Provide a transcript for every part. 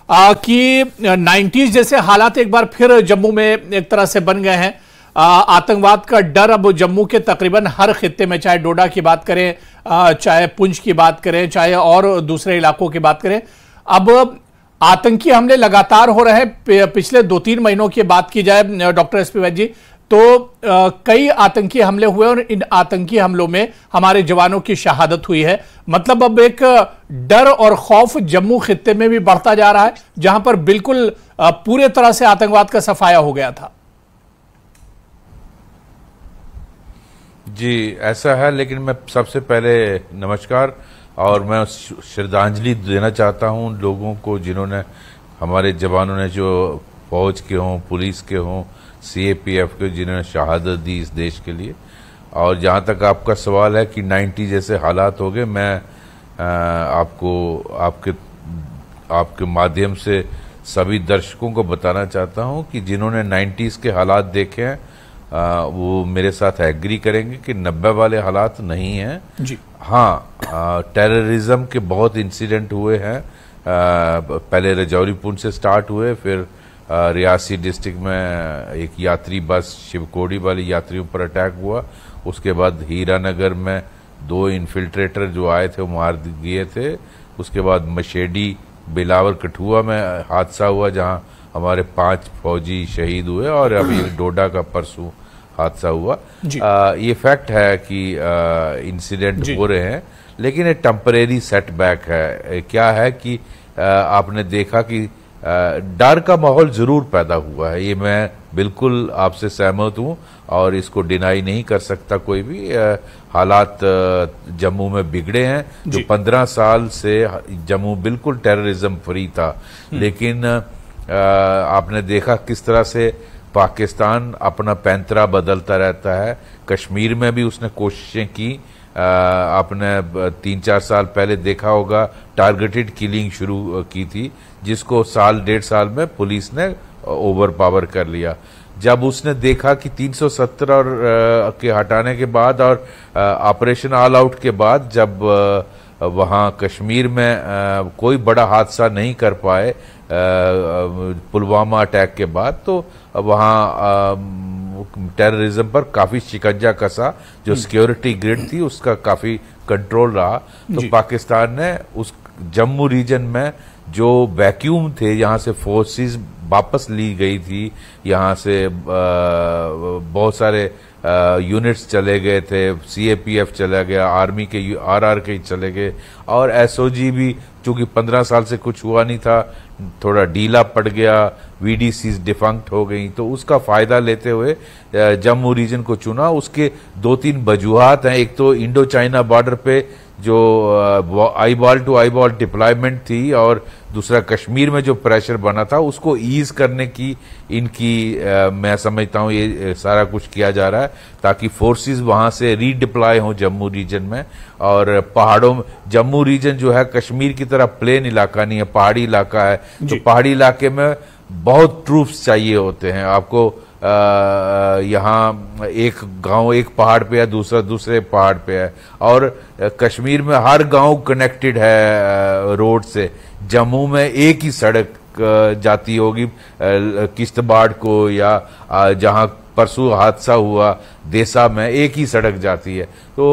कि 90s जैसे हालात एक बार फिर जम्मू में एक तरह से बन गए हैं। आतंकवाद का डर अब जम्मू के तकरीबन हर खित्ते में, चाहे डोडा की बात करें, चाहे पुंछ की बात करें, चाहे और दूसरे इलाकों की बात करें, अब आतंकी हमले लगातार हो रहे हैं। पिछले 2-3 महीनों की बात की जाए डॉक्टर एसपी वैद्य जी, तो कई आतंकी हमले हुए और इन आतंकी हमलों में हमारे जवानों की शहादत हुई है। मतलब अब एक डर और खौफ जम्मू खित्ते में भी बढ़ता जा रहा है, जहां पर बिल्कुल पूरे तरह से आतंकवाद का सफाया हो गया था। जी, ऐसा है। लेकिन मैं सबसे पहले नमस्कार, और मैं श्रद्धांजलि देना चाहता हूं उन लोगों को जिन्होंने, हमारे जवानों ने, जो फौज के हों, पुलिस के हों, सीएपीएफ के, जिन्होंने शहादत दी इस देश के लिए। और जहां तक आपका सवाल है कि 90 जैसे हालात हो गए, मैं आपके माध्यम से सभी दर्शकों को बताना चाहता हूं कि जिन्होंने 90s के हालात देखे हैं वो मेरे साथ एग्री करेंगे कि 90 वाले हालात नहीं हैं जी। हाँ, टेररिज्म के बहुत इंसिडेंट हुए हैं। पहले रजौरी पुंछ से स्टार्ट हुए, फिर रियासी डिस्ट्रिक्ट में एक यात्री बस शिवकोड़ी वाली यात्रियों पर अटैक हुआ। उसके बाद हीरानगर में 2 इन्फिल्ट्रेटर जो आए थे वो मार दिए थे। उसके बाद मशेडी, बिलावर, कठुआ में हादसा हुआ जहां हमारे 5 फौजी शहीद हुए, और अभी डोडा का परसों हादसा हुआ। ये फैक्ट है कि इंसिडेंट हो रहे हैं, लेकिन ये टेम्परेरी सेटबैक है। क्या है कि आपने देखा कि डर का माहौल जरूर पैदा हुआ है, ये मैं बिल्कुल आपसे सहमत हूं और इसको डिनाई नहीं कर सकता कोई भी। हालात जम्मू में बिगड़े हैं। जो 15 साल से जम्मू बिल्कुल टेररिज्म फ्री था, लेकिन आपने देखा किस तरह से पाकिस्तान अपना पैंतरा बदलता रहता है। कश्मीर में भी उसने कोशिशें की। आपने 3-4 साल पहले देखा होगा, टारगेटेड किलिंग शुरू की थी, जिसको 1-1.5 साल में पुलिस ने ओवर पावर कर लिया। जब उसने देखा कि 370 और के हटाने के बाद और ऑपरेशन ऑल आउट के बाद, जब वहां कश्मीर में कोई बड़ा हादसा नहीं कर पाए पुलवामा अटैक के बाद, तो वहां टेररिज्म पर काफी शिकंजा कसा। जो सिक्योरिटी ग्रिड थी उसका काफी कंट्रोल रहा। तो पाकिस्तान ने उस जम्मू रीजन में जो वैक्यूम थे, यहाँ से फोर्सेस वापस ली गई थी, यहाँ से बहुत सारे यूनिट्स चले गए थे, सीएपीएफ चला गया, आर्मी के आरआर चले गए, और एसओजी भी चूंकि 15 साल से कुछ हुआ नहीं था, थोड़ा ढीला पड़ गया, वीडीसीज डिफंक्ट हो गई। तो उसका फायदा लेते हुए जम्मू रीजन को चुना। उसके 2-3 वजूहात हैं। एक तो इंडो चाइना बॉर्डर पे जो eyeball to eyeball deployment थी, और दूसरा कश्मीर में जो प्रेशर बना था उसको ईज करने की मैं समझता हूँ ये सारा कुछ किया जा रहा है, ताकि फोर्सेस वहां से रीडिप्लॉय हों जम्मू रीजन में। और पहाड़ों में जम्मू रीजन जो है कश्मीर की तरह प्लेन इलाका नहीं है, पहाड़ी इलाका है। तो पहाड़ी इलाके में बहुत ट्रूप्स चाहिए होते हैं आपको। यहाँ एक गांव एक पहाड़ पे है, दूसरा दूसरे पहाड़ पे है, और कश्मीर में हर गांव कनेक्टेड है रोड से। जम्मू में एक ही सड़क जाती होगी किश्तवाड़ को, या जहां परसों हादसा हुआ देसा में एक ही सड़क जाती है। तो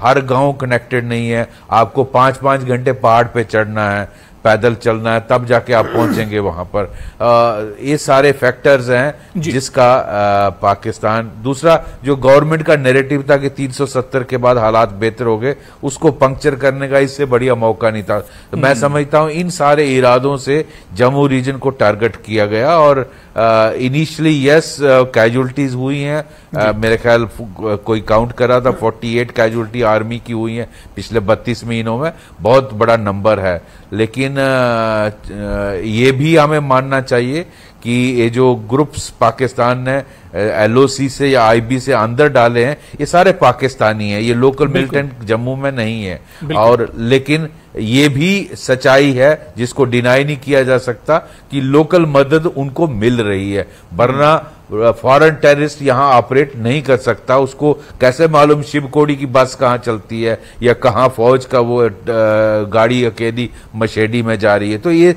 हर गांव कनेक्टेड नहीं है। आपको 5-5 घंटे पहाड़ पे चढ़ना है, पैदल चलना है, तब जाके आप पहुंचेंगे वहां पर। ये सारे फैक्टर्स हैं जिसका पाकिस्तान, दूसरा जो गवर्नमेंट का नैरेटिव था कि 370 के बाद हालात बेहतर हो गए, उसको पंक्चर करने का इससे बढ़िया मौका नहीं था। तो मैं समझता हूं इन सारे इरादों से जम्मू रीजन को टारगेट किया गया। और इनिशियली यस, कैजुअलिटीज हुई हैं। मेरे ख्याल कोई काउंट कर रहा था 48 कैजुअलिटी आर्मी की हुई हैं पिछले 32 महीनों में, बहुत बड़ा नंबर है। लेकिन ये भी हमें मानना चाहिए कि ये जो ग्रुप्स पाकिस्तान ने एलओसी से या आईबी से अंदर डाले हैं, ये सारे पाकिस्तानी हैं, ये लोकल मिलिटेंट जम्मू में नहीं है। और लेकिन ये भी सच्चाई है जिसको डिनाई नहीं किया जा सकता कि लोकल मदद उनको मिल रही है, वरना फॉरेन टेररिस्ट यहाँ ऑपरेट नहीं कर सकता। उसको कैसे मालूम शिवकोड़ी की बस कहाँ चलती है या कहाँ फौज का वो गाड़ी अकेली मशेडी में जा रही है। तो ये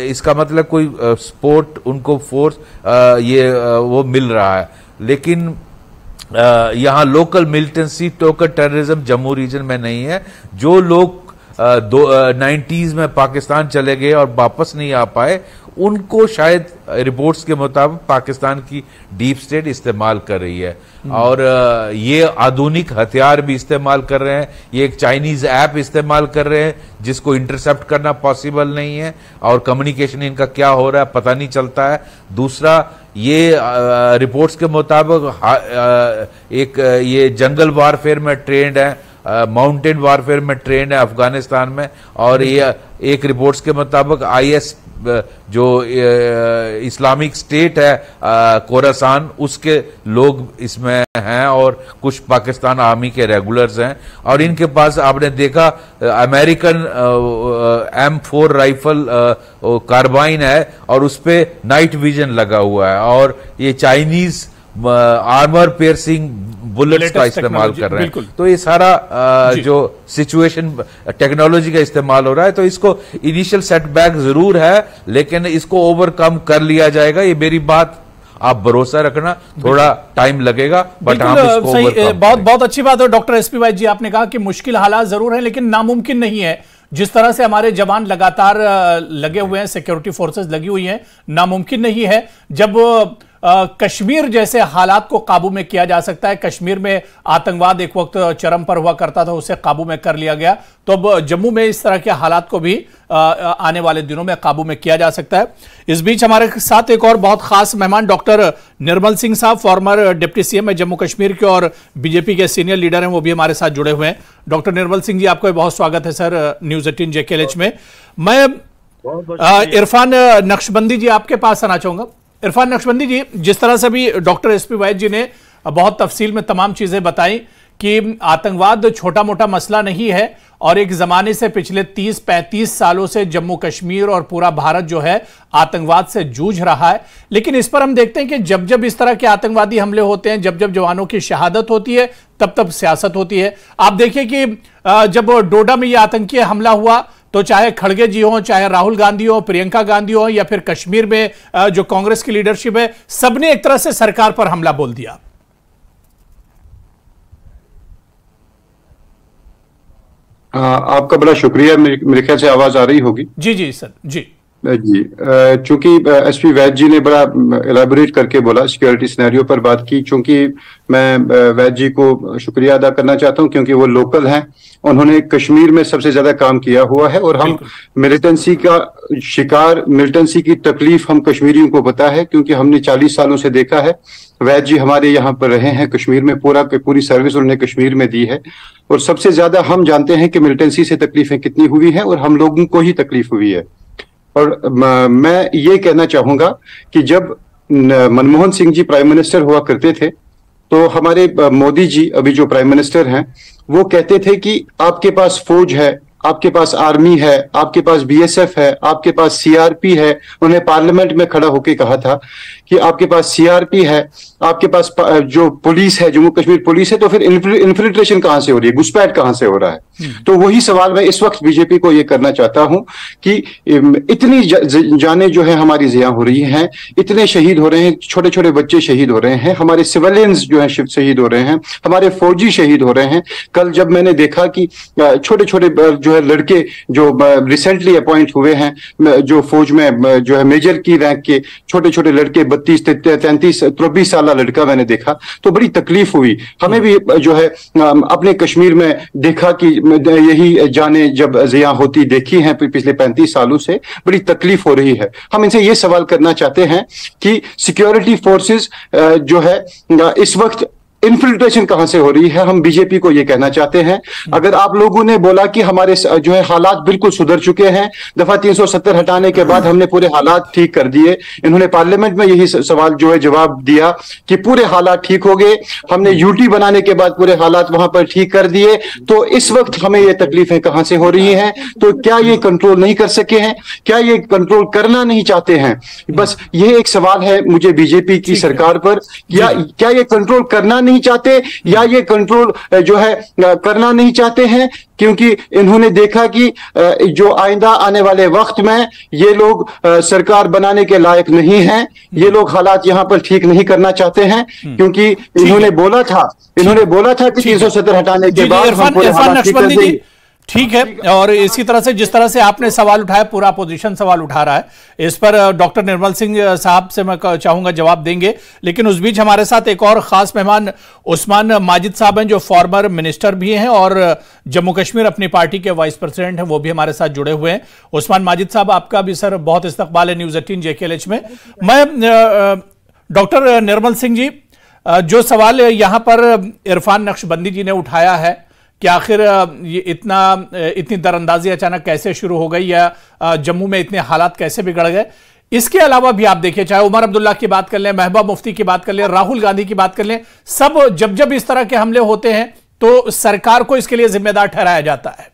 इसका मतलब कोई सपोर्ट उनको फोर्स वो मिल रहा है। लेकिन यहाँ local militancy token terrorism Jammu region में नहीं है। जो लोग 90s में पाकिस्तान चले गए और वापस नहीं आ पाए, उनको शायद रिपोर्ट्स के मुताबिक पाकिस्तान की डीप स्टेट इस्तेमाल कर रही है और ये आधुनिक हथियार भी इस्तेमाल कर रहे हैं। ये एक चाइनीज ऐप इस्तेमाल कर रहे हैं जिसको इंटरसेप्ट करना पॉसिबल नहीं है और कम्युनिकेशन इनका क्या हो रहा है पता नहीं चलता है। दूसरा, ये रिपोर्ट्स के मुताबिक ये जंगल वारफेयर में ट्रेंड है, माउंटेन वारफेयर में ट्रेंड है अफगानिस्तान में। और ये एक रिपोर्ट्स के मुताबिक IS जो इस्लामिक स्टेट है खोरासान, उसके लोग इसमें हैं और कुछ पाकिस्तान आर्मी के रेगुलर्स हैं। और इनके पास आपने देखा अमेरिकन M4 राइफल कार्बाइन है और उस पे नाइट विजन लगा हुआ है और ये चाइनीज आर्मर पियर्सिंग बुलेट्स का इस्तेमाल कर रहे हैं। तो ये सारा जो सिचुएशन टेक्नोलॉजी का इस्तेमाल हो रहा है, तो इसको इनिशियल सेटबैक जरूर है लेकिन इसको ओवरकम कर लिया जाएगा। ये मेरी बात आप भरोसा रखना, थोड़ा टाइम लगेगा बट हम इसको ओवरकम। बहुत अच्छी बात है डॉक्टर SP वैद्य जी, आपने कहा कि मुश्किल हालात जरूर है लेकिन नामुमकिन नहीं है। जिस तरह से हमारे जवान लगातार लगे हुए हैं, सिक्योरिटी फोर्सेस लगी हुई हैं, नामुमकिन नहीं है। जब कश्मीर जैसे हालात को काबू में किया जा सकता है, कश्मीर में आतंकवाद एक वक्त चरम पर हुआ करता था, उसे काबू में कर लिया गया, तो अब जम्मू में इस तरह के हालात को भी आने वाले दिनों में काबू में किया जा सकता है। इस बीच हमारे साथ एक और बहुत खास मेहमान डॉक्टर निर्मल सिंह साहब, फॉर्मर डिप्टी CM है जम्मू कश्मीर के और बीजेपी के सीनियर लीडर हैं, वो भी हमारे साथ जुड़े हुए हैं। डॉक्टर निर्मल सिंह जी, आपको बहुत स्वागत है सर न्यूज 18 JKLH में। मैं इरफान नक्शबंदी जी आपके पास आना चाहूंगा। इरफान नक्शबंदी जी, जिस तरह से भी डॉक्टर SP वैद्य जी ने बहुत तफसील में तमाम चीजें बताई कि आतंकवाद छोटा मोटा मसला नहीं है और एक जमाने से पिछले 30-35 सालों से जम्मू कश्मीर और पूरा भारत जो है आतंकवाद से जूझ रहा है। लेकिन इस पर हम देखते हैं कि जब जब इस तरह के आतंकवादी हमले होते हैं, जब जब जवानों की शहादत होती है, तब तब सियासत होती है। आप देखिए कि जब डोडा में यह आतंकी हमला हुआ तो चाहे खड़गे जी हो, चाहे राहुल गांधी हो, प्रियंका गांधी हो, या फिर कश्मीर में जो कांग्रेस की लीडरशिप है, सबने एक तरह से सरकार पर हमला बोल दिया। आपका बड़ा शुक्रिया। मेरे ख्याल से आवाज आ रही होगी। जी जी सर, जी जी। चूंकि SP वैद्य जी ने बड़ा एलैबोरेट करके बोला, सिक्योरिटी सिनेरियो पर बात की, चूंकि मैं वैद्य जी को शुक्रिया अदा करना चाहता हूं क्योंकि वो लोकल हैं, उन्होंने कश्मीर में सबसे ज्यादा काम किया हुआ है और हम मिलिटेंसी का शिकार, मिलिटेंसी की तकलीफ हम कश्मीरियों को पता है क्योंकि हमने 40 सालों से देखा है। वैद्य जी हमारे यहाँ पर रहे हैं कश्मीर में, पूरी सर्विस उन्होंने कश्मीर में दी है और सबसे ज्यादा हम जानते हैं कि मिलिटेंसी से तकलीफें कितनी हुई हैं और हम लोगों को ही तकलीफ हुई है। और मैं ये कहना चाहूंगा कि जब मनमोहन सिंह जी प्राइम मिनिस्टर हुआ करते थे तो हमारे मोदी जी अभी जो प्राइम मिनिस्टर हैं वो कहते थे कि आपके पास फौज है, आपके पास आर्मी है, आपके पास BSF है, आपके पास CRP है। उन्होंने पार्लियामेंट में खड़ा होकर कहा था कि आपके पास CRP है, आपके पास जो पुलिस है, जम्मू कश्मीर पुलिस है, तो फिर इन्फिल्ट्रेशन कहां से हो रही है, घुसपैठ कहां से हो रहा है? तो वही सवाल मैं इस वक्त बीजेपी को ये करना चाहता हूं कि इतनी जानें जो है हमारी ज़िया हो रही हैं, इतने शहीद हो रहे हैं, छोटे छोटे बच्चे शहीद हो रहे हैं, हमारे सिविलियंस जो है शहीद हो रहे हैं, हमारे फौजी शहीद हो रहे हैं। कल जब मैंने देखा कि छोटे छोटे जो है लड़के जो रिसेंटली अपॉइंट हुए हैं, जो फौज में जो है मेजर की रैंक के छोटे छोटे लड़के, 32-33-34 साल लड़का मैंने देखा तो बड़ी तकलीफ हुई। हमें भी जो है अपने कश्मीर में देखा कि यही जाने जब ज़िया होती देखी हैं पिछले 35 सालों से, बड़ी तकलीफ हो रही है। हम इनसे ये सवाल करना चाहते हैं कि सिक्योरिटी फोर्सेस जो है इस वक्त इन्फिल्ट्रेशन कहां से हो रही है, हम बीजेपी को ये कहना चाहते हैं। अगर आप लोगों ने बोला कि हमारे जो है हालात बिल्कुल सुधर चुके हैं, दफा 370 हटाने के बाद हमने पूरे हालात ठीक कर दिए, इन्होंने पार्लियामेंट में यही सवाल जो है जवाब दिया कि पूरे हालात ठीक हो गए, हमने यूटी बनाने के बाद पूरे हालात वहां पर ठीक कर दिए, तो इस वक्त हमें ये तकलीफें कहां से हो रही हैं? तो क्या ये कंट्रोल नहीं कर सके हैं? क्या ये कंट्रोल करना नहीं चाहते हैं? बस ये एक सवाल है मुझे बीजेपी की सरकार पर, क्या ये कंट्रोल करना नहीं चाहते या ये कंट्रोल जो है करना नहीं चाहते हैं क्योंकि इन्होंने देखा कि जो आइंदा आने वाले वक्त में ये लोग सरकार बनाने के लायक नहीं हैं, ये लोग हालात यहां पर ठीक नहीं करना चाहते हैं, क्योंकि इन्होंने बोला था कि 370 हटाने के बाद हम पूरे हालात ठीक कर देंगे। ठीक है, और इसी तरह से जिस तरह से आपने सवाल उठाया, पूरा अपोजिशन सवाल उठा रहा है, इस पर डॉक्टर निर्मल सिंह साहब से मैं चाहूंगा जवाब देंगे, लेकिन उस बीच हमारे साथ एक और खास मेहमान उस्मान माजिद साहब हैं, जो फॉर्मर मिनिस्टर भी हैं और जम्मू कश्मीर अपनी पार्टी के वाइस प्रेसिडेंट हैं, वो भी हमारे साथ जुड़े हुए हैं। उस्मान माजिद साहब, आपका भी सर बहुत इस्तकबाल है न्यूज 18 JKLH में। मैं डॉक्टर निर्मल सिंह जी, जो सवाल यहां पर इरफान नक्शबंदी जी ने उठाया है कि आखिर ये इतनी दरअंदाजी अचानक कैसे शुरू हो गई या जम्मू में इतने हालात कैसे बिगड़ गए, इसके अलावा भी आप देखिए, चाहे उमर अब्दुल्ला की बात कर लें, महबूबा मुफ्ती की बात कर लें, राहुल गांधी की बात कर लें, सब जब इस तरह के हमले होते हैं तो सरकार को इसके लिए जिम्मेदार ठहराया जाता है।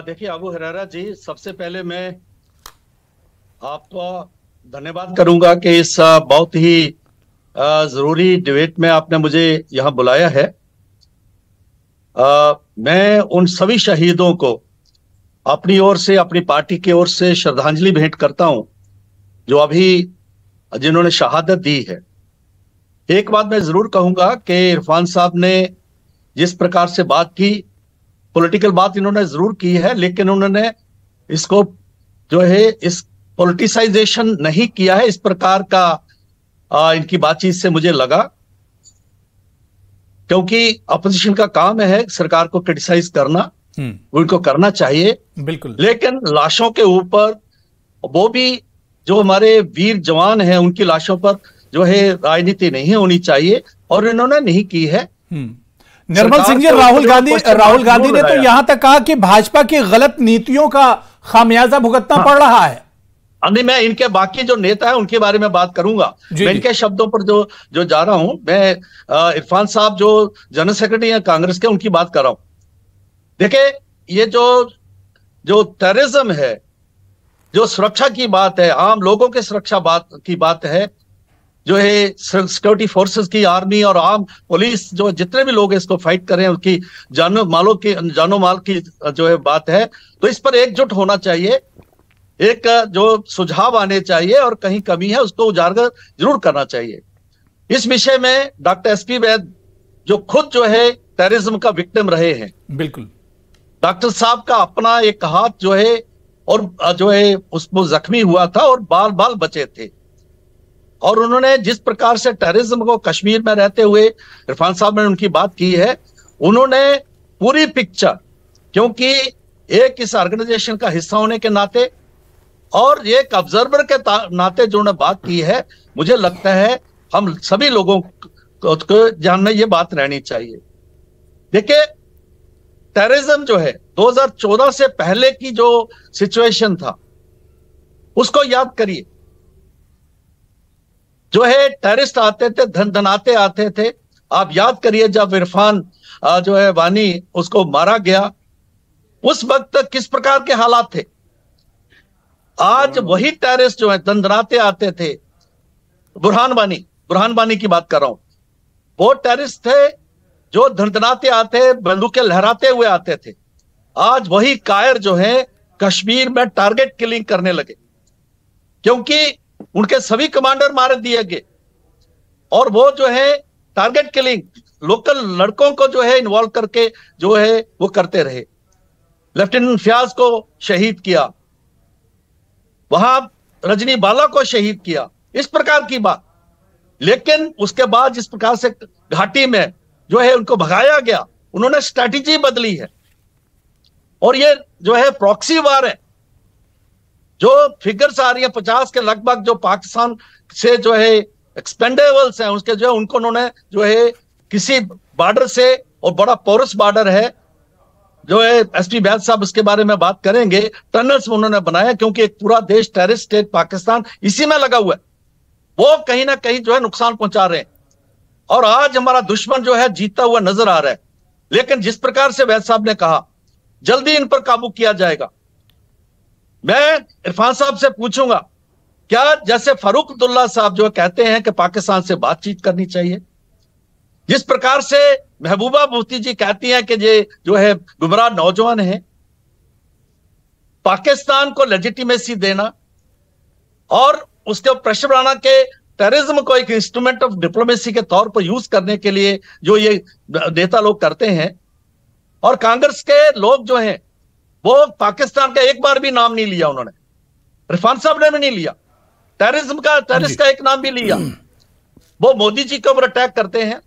देखिए अबू हुरैरा जी, सबसे पहले मैं आपका धन्यवाद करूंगा कि इस बहुत ही जरूरी डिबेट में आपने मुझे यहां बुलाया है। मैं उन सभी शहीदों को अपनी ओर से, अपनी पार्टी की ओर से श्रद्धांजलि भेंट करता हूं जो अभी जिन्होंने शहादत दी है। एक बात मैं जरूर कहूंगा कि इरफान साहब ने जिस प्रकार से बात की, पॉलिटिकल बात इन्होंने जरूर की है, लेकिन उन्होंने इसको जो है इस पॉलिटिसाइजेशन नहीं किया है, इस प्रकार का इनकी बातचीत से मुझे लगा, क्योंकि अपोजिशन का काम है सरकार को क्रिटिसाइज करना, वो इनको करना चाहिए बिल्कुल, लेकिन लाशों के ऊपर, वो भी जो हमारे वीर जवान हैं उनकी लाशों पर जो है राजनीति नहीं होनी चाहिए, और इन्होंने नहीं की है। निर्मल सिंह जी, राहुल गांधी ने तो यहां तक कहा कि भाजपा की गलत नीतियों का खामियाजा भुगतना पड़ रहा है। नहीं, मैं इनके बाकी जो नेता है उनके बारे में बात करूंगा, मैं इनके शब्दों पर जो जा रहा हूं, मैं इरफान साहब जो जनरल सेक्रेटरी हैं कांग्रेस के, उनकी बात कर रहा हूं। देखिए, ये जो टेररिज्म है, जो सुरक्षा की बात है, आम लोगों के सुरक्षा की बात है, जो है सिक्योरिटी फोर्सेस की, आर्मी और आम पुलिस, जो जितने भी लोग इसको फाइट कर रहे हैं, उनकी जानो माल की जो है बात है, तो इस पर एकजुट होना चाहिए, एक जो सुझाव आने चाहिए, और कहीं कमी है उसको उजागर जरूर करना चाहिए। इस विषय में डॉक्टर SP वैद जो खुद जो है टेररिज्म का विक्टिम रहे हैं, बिल्कुल, डॉक्टर साहब का अपना एक हाथ जो है और जो है उसको जख्मी हुआ था और बाल बाल बचे थे, और उन्होंने जिस प्रकार से टेररिज्म को कश्मीर में रहते हुए, इरफान साहब ने उनकी बात की है, उन्होंने पूरी पिक्चर, क्योंकि एक इस ऑर्गेनाइजेशन का हिस्सा होने के नाते और एक ऑब्जर्वर के नाते जो उन्होंने बात की है, मुझे लगता है हम सभी लोगों को ध्यान में ये बात रहनी चाहिए। देखिए, टेररिज्म जो है 2014 से पहले की जो सिचुएशन था उसको याद करिए। जो है टेररिस्ट आते थे, धनाते आते थे। आप याद करिए जब इरफान जो है वानी उसको मारा गया, उस वक्त किस प्रकार के हालात थे। आज वही टेररिस्ट जो है दंदनाते आते थे, बुरहान वानी की बात कर रहा हूं, वो टेररिस्ट थे जो धंधनाते आते, बंदूकें लहराते हुए आते थे। आज वही कायर जो है कश्मीर में टारगेट किलिंग करने लगे, क्योंकि उनके सभी कमांडर मार दिए गए, और वो जो है टारगेट किलिंग लोकल लड़कों को जो है इन्वॉल्व करके जो है वो करते रहे। लेफ्टिनेंट फयाज को शहीद किया, वहां रजनी बाला को शहीद किया, इस प्रकार की बात। लेकिन उसके बाद जिस प्रकार से घाटी में जो है उनको भगाया गया, उन्होंने स्ट्रैटेजी बदली है, और ये जो है प्रॉक्सी वार है। जो फिगर्स आ रही है 50 के लगभग, जो पाकिस्तान से जो है एक्सपेंडेबल्स हैं उसके, जो है उनको उन्होंने जो है किसी बॉर्डर से, और बड़ा पोरस बॉर्डर है जो है, एसपी वैद साहब उसके बारे में बात करेंगे, टनल्स उन्होंने बनाया, क्योंकि एक पूरा देश टेररिस्ट स्टेट पाकिस्तान इसी में लगा हुआ है, वो कहीं ना कहीं जो है नुकसान पहुंचा रहे हैं। और आज हमारा दुश्मन जो है जीतता हुआ नजर आ रहा है। लेकिन जिस प्रकार से वैद साहब ने कहा जल्दी इन पर काबू किया जाएगा, मैं इरफान साहब से पूछूंगा, क्या जैसे फारूक अब्दुल्ला साहब जो कहते हैं कि पाकिस्तान से बातचीत करनी चाहिए, जिस प्रकार से महबूबा मुफ्ती जी कहती हैं कि ये जो है गुमराह नौजवान है, पाकिस्तान को लेजिटिमेसी देना और उसके प्रेशर बनाना के टेररिज्म को एक इंस्ट्रूमेंट ऑफ डिप्लोमेसी के तौर पर यूज करने के लिए जो ये नेता लोग करते हैं, और कांग्रेस के लोग जो हैं वो पाकिस्तान का एक बार भी नाम नहीं लिया उन्होंने, इरफान साहब ने भी नहीं लिया, टेररिस्ट का एक नाम भी लिया। वो मोदी जी के ऊपर अटैक करते हैं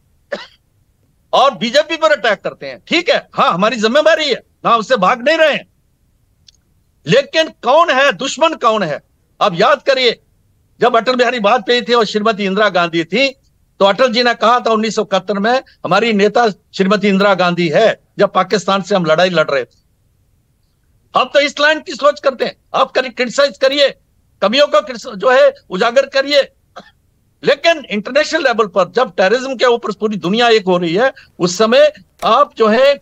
और बीजेपी पर अटैक करते हैं, ठीक है, हाँ हमारी जिम्मेदारी है ना, उससे भाग नहीं रहे हैं, लेकिन कौन है दुश्मन, कौन है? अब याद करिए, जब अटल बिहारी वाजपेयी थे और श्रीमती इंदिरा गांधी थी, तो अटल जी ने कहा था 1971 में हमारी नेता श्रीमती इंदिरा गांधी है, जब पाकिस्तान से हम लड़ाई लड़ रहे थे। अब तो इस लाइन की सोच करते हैं, आप क्रिटिसाइज करिए, कमियों को जो है उजागर करिए, लेकिन इंटरनेशनल लेवल पर जब टेररिज्म के ऊपर पूरी दुनिया एक हो रही है, उस समय आप जो है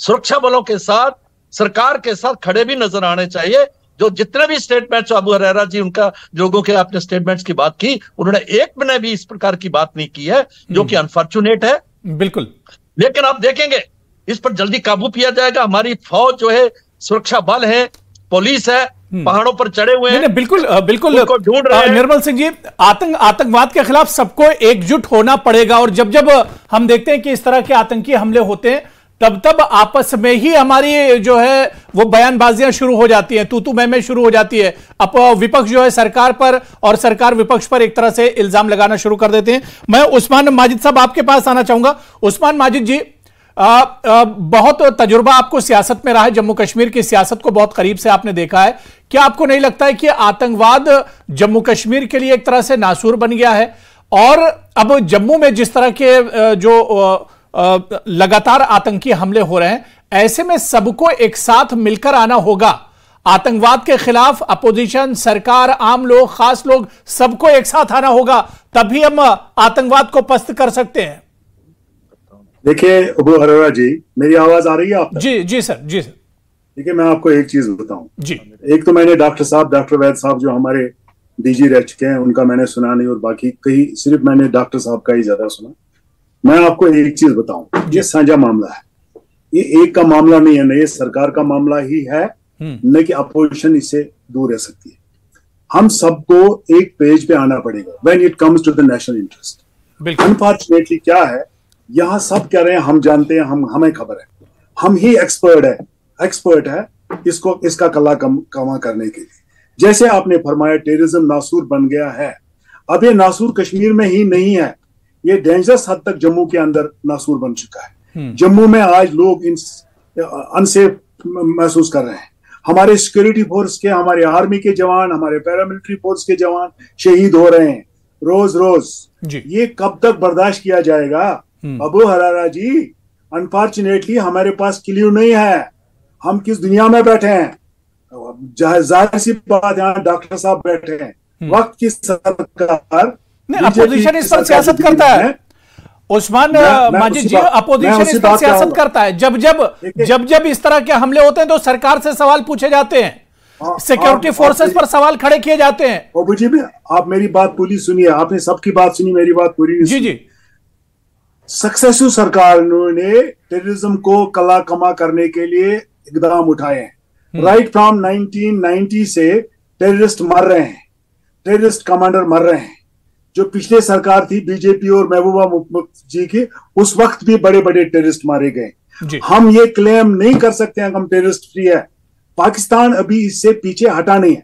सुरक्षा बलों के साथ, सरकार के साथ खड़े भी नजर आने चाहिए। जो जितने भी स्टेटमेंट्स, अबू हरेरा जी उनका लोगों के आपने स्टेटमेंट्स की बात की, उन्होंने एक ने भी इस प्रकार की बात नहीं की है, जो कि अनफॉर्चुनेट है बिल्कुल। लेकिन आप देखेंगे इस पर जल्दी काबू किया जाएगा। हमारी फौज जो है, सुरक्षा बल है, पुलिस है, पहाड़ों पर चढ़े हुए हैं, बिल्कुल बिल्कुल ढूंढ रहे हैं। निर्मल सिंह जी, आतंकवाद के खिलाफ सबको एकजुट होना पड़ेगा, और जब जब हम देखते हैं कि इस तरह के आतंकी हमले होते हैं, तब तब आपस में ही हमारी जो है वो बयानबाजियां शुरू हो जाती हैं, तू मैं शुरू हो जाती है। अब विपक्ष जो है सरकार पर और सरकार विपक्ष पर एक तरह से इल्जाम लगाना शुरू कर देते हैं। मैं उस्मान माजिद साहब आपके पास आना चाहूंगा। उस्मान माजिद जी, बहुत तजुर्बा आपको सियासत में रहा है, जम्मू कश्मीर की सियासत को बहुत करीब से आपने देखा है। क्या आपको नहीं लगता है कि आतंकवाद जम्मू कश्मीर के लिए एक तरह से नासूर बन गया है, और अब जम्मू में जिस तरह के जो लगातार आतंकी हमले हो रहे हैं, ऐसे में सबको एक साथ मिलकर आना होगा आतंकवाद के खिलाफ? अपोजिशन, सरकार, आम लोग, खास लोग, सबको एक साथ आना होगा, तभी हम आतंकवाद को पस्त कर सकते हैं। देखिए अबू हरेरा जी, मेरी आवाज आ रही है आप तक? जी जी सर, जी सर। देखिए मैं आपको एक चीज बताऊं जी। एक तो मैंने डॉक्टर वैद साहब जो हमारे डीजी रह चुके हैं, उनका मैंने सुना नहीं, और बाकी कई सिर्फ मैंने डॉक्टर साहब का ही ज्यादा सुना। मैं आपको एक चीज बताऊं, ये साझा मामला है, ये एक का मामला नहीं है, न ये सरकार का मामला ही है, न कि अपोजिशन इससे दूर रह सकती है। हम सबको एक पेज पे आना पड़ेगा when it comes to the national interest. Unfortunately क्या है, यहाँ सब कह रहे हैं हम जानते हैं, हमें खबर है, हम ही एक्सपर्ट है इसका कला कमा करने के लिए। जैसे आपने फरमाया टेररिज्म नासूर बन गया है, अब ये नासूर कश्मीर में ही नहीं है, ये डेंजरस हद तक जम्मू के अंदर नासूर बन चुका है। जम्मू में आज लोग अनसेफ महसूस कर रहे हैं। हमारे सिक्योरिटी फोर्स के, हमारे आर्मी के जवान, हमारे पैरामिलिट्री फोर्स के जवान शहीद हो रहे हैं रोज रोज। ये कब तक बर्दाश्त किया जाएगा? अबू हरारा जी, अनफॉर्चुनेटली हमारे पास क्ल्यू नहीं है, हम किस दुनिया में बैठे हैं। जाहिर सी बात, यहाँ डॉक्टर साहब बैठे हैं, वक्त की सरकार, अपोजिशन इस पर सियासत करता है। उस्मान माजिद जी, अपोजिशन इस पर सियासत करता है। जब जब इस तरह के हमले होते हैं तो सरकार से सवाल पूछे जाते हैं, सिक्योरिटी फोर्सेस पर सवाल खड़े किए जाते हैं। अबू जी, आप मेरी बात पूरी सुनिए, आपने सबकी बात सुनी, मेरी बात पूरी जी जी। सक्सेसिव सरकार ने टेररिज्म को कला कमा करने के लिए इकदाम उठाए हैं। राइट फ्रॉम 1990 से टेररिस्ट मर रहे हैं, टेररिस्ट कमांडर मर रहे हैं। जो पिछले सरकार थी बीजेपी और महबूबा मुफ्ती जी की, उस वक्त भी बड़े बड़े टेररिस्ट मारे गए। हम ये क्लेम नहीं कर सकते हैं हम टेररिस्ट फ्री है। पाकिस्तान अभी इससे पीछे हटा नहीं है,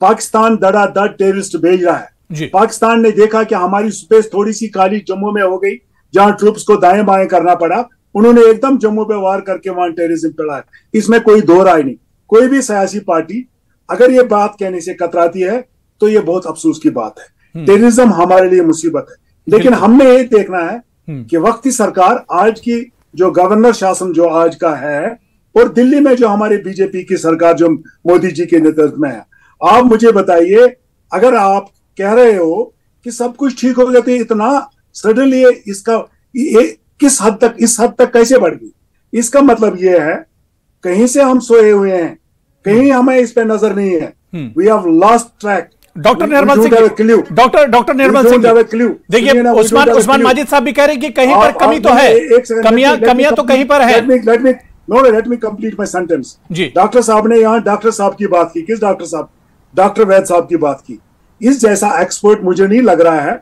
पाकिस्तान धड़ाधड़ टेररिस्ट भेज रहा है। पाकिस्तान ने देखा कि हमारी स्पेस थोड़ी सी खाली जम्मू में हो गई, जहां ट्रूप्स को दाएं बाएं करना पड़ा, उन्होंने एकदम जम्मू पे वार करके वहां टेररिज्म चढ़ाया। इसमें कोई दो राय नहीं। कोई भी सियासी पार्टी अगर ये बात कहने से कतराती है तो ये बहुत अफसोस की बात है। टेररिज्म हमारे लिए मुसीबत है, लेकिन हमने ये देखना है कि वक्ती सरकार आज की जो गवर्नर शासन जो आज का है और दिल्ली में जो हमारे बीजेपी की सरकार जो मोदी जी के नेतृत्व में है, आप मुझे बताइए, अगर आप कह रहे हो कि सब कुछ ठीक हो गया तो इतना सडनली इसका किस हद तक, इस हद तक कैसे बढ़ गई? इसका मतलब ये है कहीं से हम सोए हुए हैं, कहीं हमें इस पे नजर नहीं है। We have lost track. Doctor Nirmal Singh, doctor Nirmal Singh, देखिए उस्मान माजिद साहब भी कह रहे हैं कि कहीं पर कमी तो है, कमियां तो कहीं पर है। Let me complete my sentence. Doctor साहब ने यहाँ डॉक्टर साहब की बात की, किस डॉक्टर साहब? डॉक्टर वैद साहब की बात की। इस जैसा एक्सपर्ट मुझे नहीं लग रहा है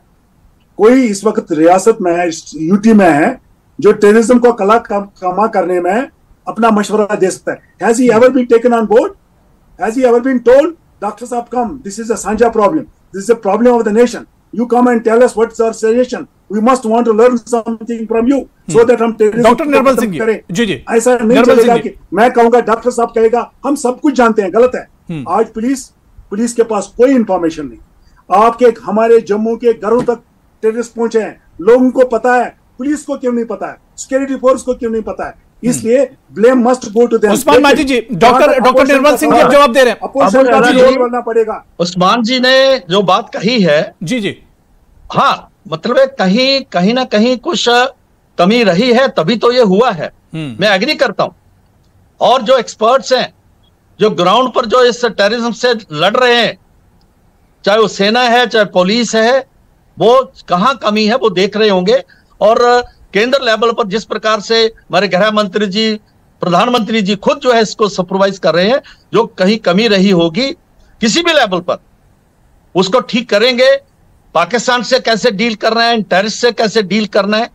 कोई इस वक्त रियासत में है, यूटी में है, जो टेररिज्म को कमा करने में अपना मशवरा दे सकता है। Has he ever been taken on board? Has he ever been told, Doctor Saab, come, this is a Sanja problem. This is a problem of the nation. You come and tell us what's our suggestion. We must want to learn something from you so that हम terrorism doctor Nirmal Singh जी ऐसा नहीं चलेगा कि मैं कहूंगा doctor साहब कहेगा हम सब कुछ जानते हैं, गलत है। आज पुलिस के पास कोई इंफॉर्मेशन नहीं। आपके हमारे जम्मू के घरों तक टेररिस्ट पहुंचे हैं, लोगों को पता है, पुलिस को क्यों नहीं पता है, सिक्योरिटी फोर्स को क्यों नहीं पता है? इसलिए blame must go to them. Usman Majid ji, doctor Nirmal Singh ji जवाब दे रहे हैं। अपोजिशन का रोल बनना पड़ेगा। उस्मान जी ने जो बात कही है, जी हाँ, मतलब है कहीं ना कहीं कुछ कमी रही है, तभी तो ये हुआ है। मैं एग्री करता हूं। और जो एक्सपर्ट्स हैं, जो ग्राउंड पर जो इस टेररिज्म से लड़ रहे हैं, चाहे वो सेना है चाहे पुलिस है, वो कहां कमी है वो देख रहे होंगे। और केंद्र लेवल पर जिस प्रकार से हमारे गृह मंत्री जी, प्रधानमंत्री जी खुद जो है इसको सुपरवाइज कर रहे हैं, जो कहीं कमी रही होगी किसी भी लेवल पर उसको ठीक करेंगे। पाकिस्तान से कैसे डील करना है, टेररिस्ट से कैसे डील करना है,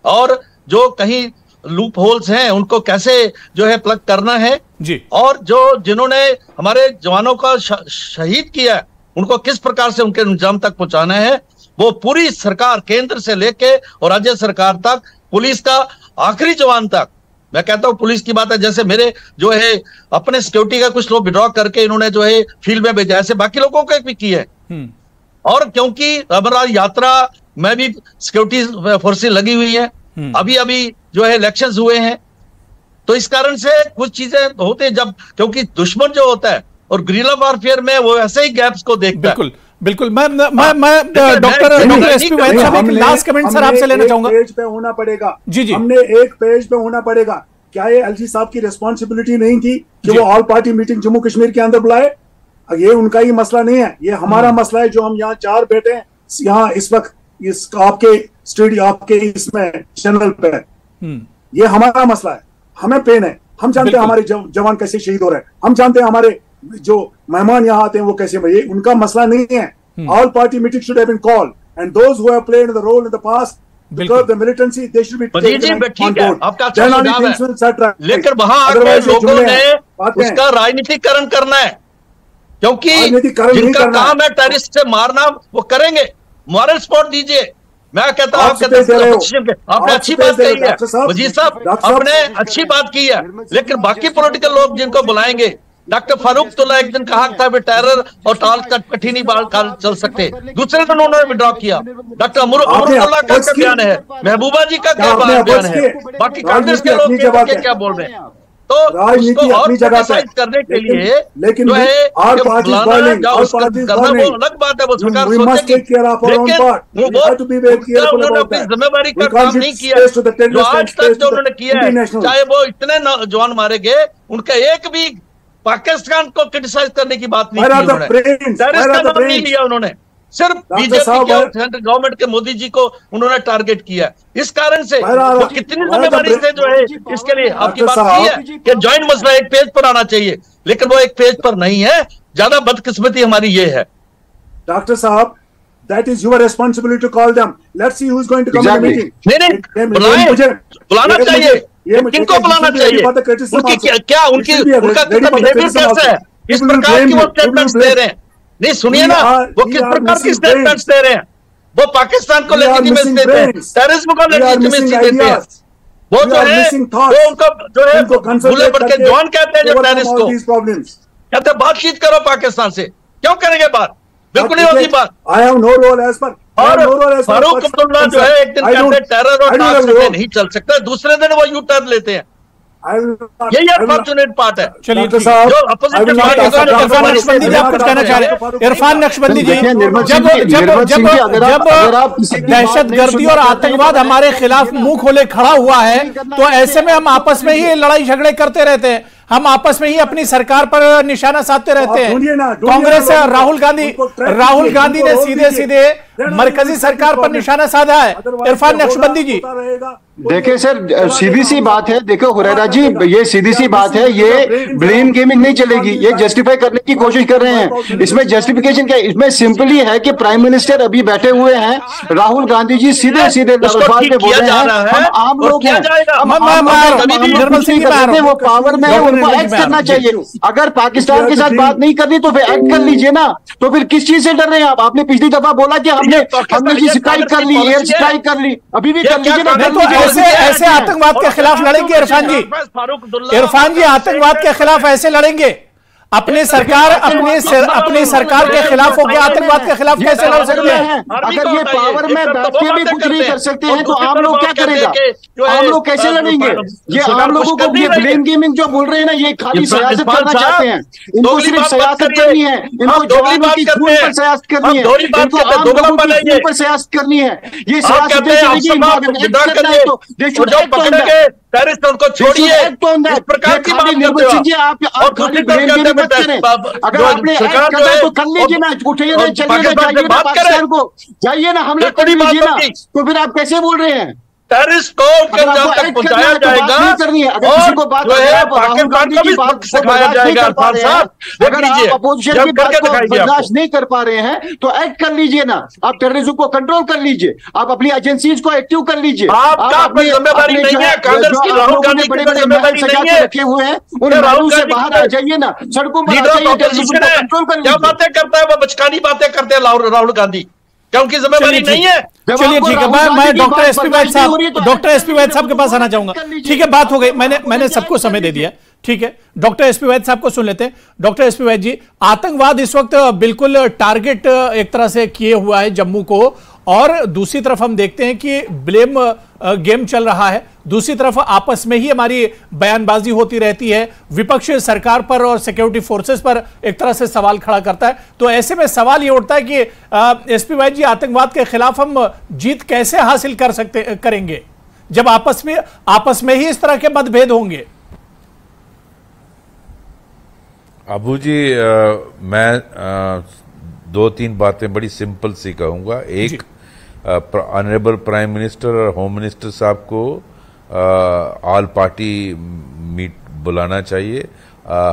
और जो कहीं लूप होल्स हैं उनको कैसे जो है प्लग करना है जी। और जो जिन्होंने हमारे जवानों का शहीद किया है उनको किस प्रकार से उनके अंजाम तक पहुंचाना है, वो पूरी सरकार केंद्र से लेके और राज्य सरकार तक, पुलिस का आखिरी जवान तक। मैं कहता हूं पुलिस की बात है, जैसे मेरे जो है अपने सिक्योरिटी का कुछ लोग विड्रॉ करके इन्होंने जो है फील्ड में भेजा, ऐसे बाकी लोगों को भी की है। और क्योंकि अमरनाथ यात्रा में भी सिक्योरिटी फोर्सेस लगी हुई है, अभी जो है इलेक्शंस हुए हैं, तो इस कारण से कुछ चीजें होते हैं जब, क्योंकि दुश्मन जो होता है और गुरिल्ला वॉरफेयर में वो ऐसे ही गैप्स को देखता है। बिल्कुल। मैं डॉक्टर एसपी वैद साहब लास्ट कमेंट सर आपसे लेना चाहूंगा। पेज पे होना पड़ेगा जी। हमने एक पेज पे होना पड़ेगा। क्या ये एलजी साहब की रिस्पॉन्सिबिलिटी नहीं थी कि वो all party meeting Jammu Kashmir के अंदर बुलाए? ये उनका ही मसला नहीं है, ये हमारा मसला है जो हम यहाँ चार बैठे हैं यहाँ इस वक्त इस आपके स्टूडियो, आपके इसमें चैनल पे। ये हमारा मसला है, हमें पेन है। हम जानते हैं हमारे जवान कैसे शहीद हो रहे हैं, हम जानते हैं हमारे जो मेहमान यहाँ आते हैं वो कैसे, ये उनका मसला नहीं है। All party meeting should have been called and those who have played the role in the past to curb the militancy, they should be taken on board। आपका अच्छा सुझाव है, लेकिन वहां आकर लोगों ने उसका राजनीतिकरण करना है, क्योंकि जिनका काम है टेररिस्ट से मारना वो करेंगे। मॉरल सपोर्ट दीजिए। मैं कहता हूं आपने अच्छी बात कही है वजीर साहब, आपने अच्छी बात की है, लेकिन बाकी पॉलिटिकल लोग जिनको बुलाएंगे, डॉक्टर फारूकतुल्लाह एक दिन कहा था भी टेरर और टाल कट्ठी नहीं चल सकते, दूसरे दिन उन्होंने विड्रॉ किया। डॉक्टर अमरुल्लाह का क्या बयान है, महबूबा जी का क्या बयान है, बाकी कांग्रेस के लोग क्या बोल रहे हैं? तो उसको और क्रिटिसाइज करने के लिए जो है करना वो अलग बात है, वो सरकार सोचेगी, लेकिन उन्होंने अपनी जिम्मेवारी का काम नहीं किया जो आज तक जो उन्होंने किया है। चाहे वो इतने जवान मारे गए, उनका एक भी पाकिस्तान को क्रिटिसाइज करने की बात नहीं की उन्होंने, टेररिस्ट का नाम नहीं लिया उन्होंने, सिर्फ बीजेपी के और सेंट्रल गवर्नमेंट के मोदी जी को उन्होंने टारगेट किया। इस कारण से वो कितनी जिम्मेवारी से जो है इसके लिए आपकी बात की है कि जॉइंट मसला एक पेज पर आना चाहिए, लेकिन वो एक पेज पर नहीं है। ज्यादा बदकिस्मती हमारी ये है। डॉक्टर साहब, that is your responsibility to call them. Let's see who's going to come to the meeting. नहीं बुलाना चाहिए, किनको बुलाना चाहिए, उनकी क्या उनका बिहेवियर कैसा है, किस प्रकार की वो स्टेटमेंट्स दे रहे हैं। नहीं सुनिए ना, वो किस प्रकार की स्टेटमेंट्स दे रहे हैं, वो पाकिस्तान को लेजिटिमेसी देते हैं, टेररिज्म को लेजिटिमेसी देते हैं। वो जो है वो उनको जो है भूले पड़ के जवान कहते हैं जो टेररिस्ट को कहते हैं बातचीत करो पाकिस्तान से। क्यों करेंगे बात? बिल्कुल नहीं होती बात। I have no role as per और फारूक अब्दुल्ला जो है एक दिन कहते हैं टेरर और टास्क में नहीं चल सकता, दूसरे दिन वो यू टर्न लेते हैं। यही अनफॉर्चुनेट पार्ट है। चलिए जो अपोजिशन इरफान नक्शबंदी जी आप कुछ कहना चाह रहे हैं? इरफान नक्शबंदी जी, जब दहशतगर्दी और आतंकवाद हमारे खिलाफ मुंह खोले खड़ा हुआ है, तो ऐसे में हम आपस में ही लड़ाई झगड़े करते रहते हैं, हम आपस में ही अपनी सरकार पर निशाना साधते रहते हैं। कांग्रेस राहुल गांधी ने सीधे सीधे मरकजी सरकार पर निशाना साधा है। इरफान नक्शबंदी जी देखिए सर, सीधी सी बात है, देखो हुरैरा जी, ये सीधी सी बात है, ये ब्लेम गेमिंग नहीं चलेगी, ये जस्टिफाई करने की कोशिश कर रहे हैं। इसमें जस्टिफिकेशन क्या है? इसमें सिंपली है कि प्राइम मिनिस्टर अभी बैठे हुए हैं, राहुल गांधी जी सीधे सीधे अल्फाज में बोल रहे हैं, हम आम लोग हैं, वो पावर में है, उनको एक्ट करना चाहिए। अगर पाकिस्तान के साथ बात नहीं करनी तो फिर एक्ट कर लीजिए ना, तो फिर किस चीज से डर रहे हैं आप? आपने पिछली दफा बोला कि हमने जी स्ट्राइक कर ली, एयर स्ट्राइक कर ली, अभी भी कर लीजिए ना। ऐसे आतंकवाद के खिलाफ लड़ेंगे इरफान जी? इरफान जी आतंकवाद के खिलाफ ऐसे लड़ेंगे? अपनी सरकार के खिलाफ होकर आतंकवाद के खिलाफ कैसे लड़ सकते हैं? अगर ये पावर में बैठ के भी कुछ नहीं कर सकते हैं तो आम लोग क्या करेगा? आम लोग कैसे लड़ेंगे? ये आम लोगों को ये ब्लेम गेमिंग जो बोल रहे हैं ना, ये खाली सियासत करना चाहते हैं। इनको सिर्फ सियासत करनी है, इनको जवानों की खून पर सियासत करनी है, इनको आम लोगों की खून पर सियासत करनी है। ये सियासत टेररिस्ट उनको छोड़िए, इस प्रकार की बात करते हो आप। और दूसरी तरफ कहते हैं अगर आपने सरकार जो है तो कर लीजिए ना, उठिए ना, चलिए ना, जाइए ना पाकिस्तान को, जाइए ना, हमला कर लीजिए ना, तो फिर आप कैसे बोल रहे हैं? टेररिस्ट को उनके अंजाम तक पहुंचाया जाएगा और जो है पाकिस्तान को भी सिखाया जाएगा। अरफान साहब देख लीजिए, अपोजिशन की बात को बर्दाश्त नहीं कर पा रहे हैं तो एक्ट कर लीजिए ना, आप टेररिज्म को कंट्रोल कर लीजिए, आप अपनी एजेंसीज को एक्टिव कर लीजिए। आपका अपनी जिम्मेदारी नहीं है, कांग्रेस की राहुल गांधी की जिम्मेदारी नहीं है, रखे हुए हैं उन राहुल से बाहर आ जाइए ना, सड़कों पर कंट्रोल कर। क्या बातें करता है वो, बचकानी बातें करते हैं राहुल गांधी, क्या उनकी जिम्मेदारी नहीं है? चलिए ठीक है, मैं डॉक्टर एसपी वैद साहब के पास आना चाहूंगा। ठीक है, बात हो गई, मैंने सबको समय दे दिया। ठीक है, डॉक्टर एसपी वैद साहब को सुन लेते हैं। डॉक्टर एसपी वैद जी, आतंकवाद इस वक्त बिल्कुल टारगेट एक तरह से किए हुआ है जम्मू को, और दूसरी तरफ हम देखते हैं कि ब्लेम गेम चल रहा है, दूसरी तरफ आपस में ही हमारी बयानबाजी होती रहती है, विपक्ष सरकार पर और सिक्योरिटी फोर्सेस पर एक तरह से सवाल खड़ा करता है। तो ऐसे में सवाल ये उठता है कि एसपी वैद जी, आतंकवाद के खिलाफ हम जीत कैसे हासिल करेंगे जब आपस में ही इस तरह के मतभेद होंगे? अबू जी, मैं दो तीन बातें बड़ी सिंपल सी कहूंगा। एक, ऑनरेबल प्राइम मिनिस्टर और होम मिनिस्टर साहब को ऑल पार्टी मीट बुलाना चाहिए।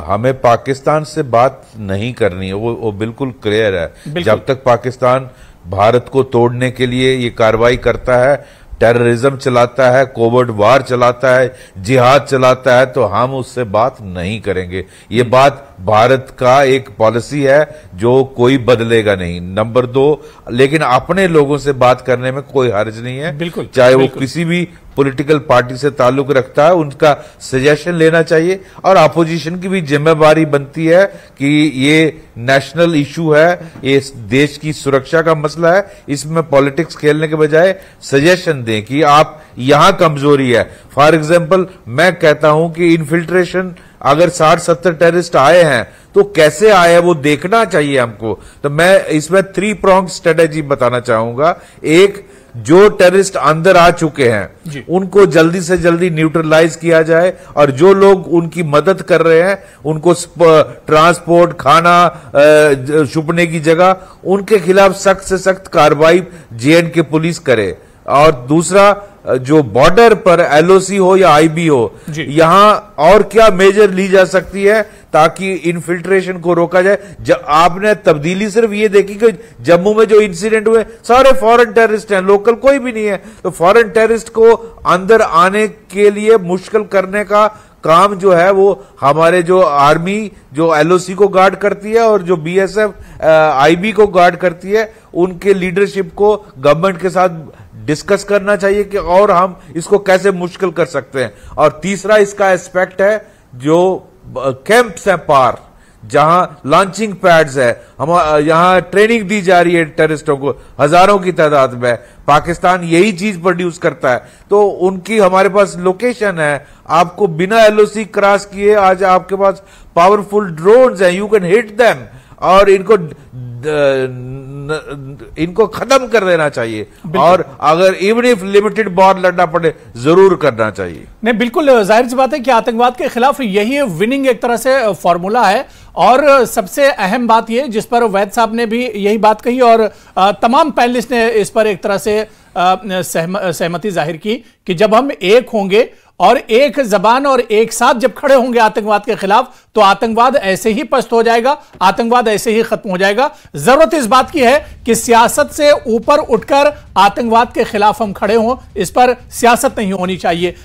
हमें पाकिस्तान से बात नहीं करनी है, वो बिल्कुल क्लियर है। जब तक पाकिस्तान भारत को तोड़ने के लिए ये कार्रवाई करता है, टेररिज्म चलाता है, कोवर्ड वार चलाता है, जिहाद चलाता है, तो हम उससे बात नहीं करेंगे। ये बात भारत का एक पॉलिसी है जो कोई बदलेगा नहीं। नंबर 2, लेकिन अपने लोगों से बात करने में कोई हर्ज नहीं है, बिल्कुल, चाहे वो किसी भी पॉलिटिकल पार्टी से ताल्लुक रखता है, उनका सजेशन लेना चाहिए। और अपोजिशन की भी जिम्मेदारी बनती है कि ये नेशनल इशू है, ये देश की सुरक्षा का मसला है, इसमें पॉलिटिक्स खेलने के बजाय सजेशन दें कि आप यहां कमजोरी है। फॉर एग्जाम्पल, मैं कहता हूं कि इन्फिल्ट्रेशन, अगर 60-70 टेररिस्ट आए हैं तो कैसे आए हैं वो देखना चाहिए हमको। तो मैं इसमें 3 pronged स्ट्रेटेजी बताना चाहूंगा। एक, जो टेररिस्ट अंदर आ चुके हैं उनको जल्दी से जल्दी न्यूट्रलाइज किया जाए, और जो लोग उनकी मदद कर रहे हैं उनको ट्रांसपोर्ट, खाना, छुपने की जगह, उनके खिलाफ सख्त से सख्त कार्रवाई JNK पुलिस करे। और दूसरा, जो बॉर्डर पर LOC हो या IB हो, यहां और क्या मेजर ली जा सकती है ताकि इन्फिल्ट्रेशन को रोका जाए। आपने तब्दीली सिर्फ ये देखी कि जम्मू में जो इंसिडेंट हुए सारे फॉरेन टेररिस्ट हैं, लोकल कोई भी नहीं है। तो फॉरेन टेररिस्ट को अंदर आने के लिए मुश्किल करने का काम जो है वो हमारे जो आर्मी, जो LOC को गार्ड करती है और जो BSF IB को गार्ड करती है, उनके लीडरशिप को गवर्नमेंट के साथ डिस्कस करना चाहिए कि और हम इसको कैसे मुश्किल कर सकते हैं। और तीसरा इसका एस्पेक्ट है जो कैंप्स हैं पार, जहां लॉन्चिंग पैड्स है, हम यहां ट्रेनिंग दी जा रही है टेररिस्टों को हजारों की तादाद में। पाकिस्तान यही चीज प्रोड्यूस करता है, तो उनकी हमारे पास लोकेशन है। आपको बिना एलओसी क्रॉस किए आज आपके पास पावरफुल ड्रोन्स हैं, यू कैन हिट देम, और इनको खत्म कर देना चाहिए। और अगर इवन इफ लिमिटेड वॉर लड़ना पड़े जरूर करना चाहिए। नहीं, बिल्कुल जाहिर सी बात है कि आतंकवाद के खिलाफ यही विनिंग एक तरह से फॉर्मूला है। और सबसे अहम बात यह, जिस पर वैद साहब ने भी यही बात कही और तमाम पैनलिस्ट ने इस पर एक तरह से सहमति जाहिर की, कि जब हम एक होंगे और एक जबान और एक साथ जब खड़े होंगे आतंकवाद के खिलाफ, तो आतंकवाद ऐसे ही पस्त हो जाएगा, आतंकवाद ऐसे ही खत्म हो जाएगा। जरूरत इस बात की है कि सियासत से ऊपर उठकर आतंकवाद के खिलाफ हम खड़े हों, इस पर सियासत नहीं होनी चाहिए।